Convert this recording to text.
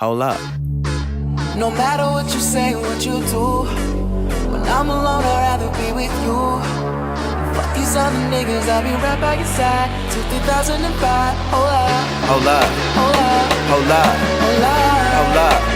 Hold up. No matter what you say, what you do, when I'm alone, I'd rather be with you. Fuck these other niggas, I'll be right by your side till 2005. Hold up, Hold up. hold up, Hold up. hold up. Hold up.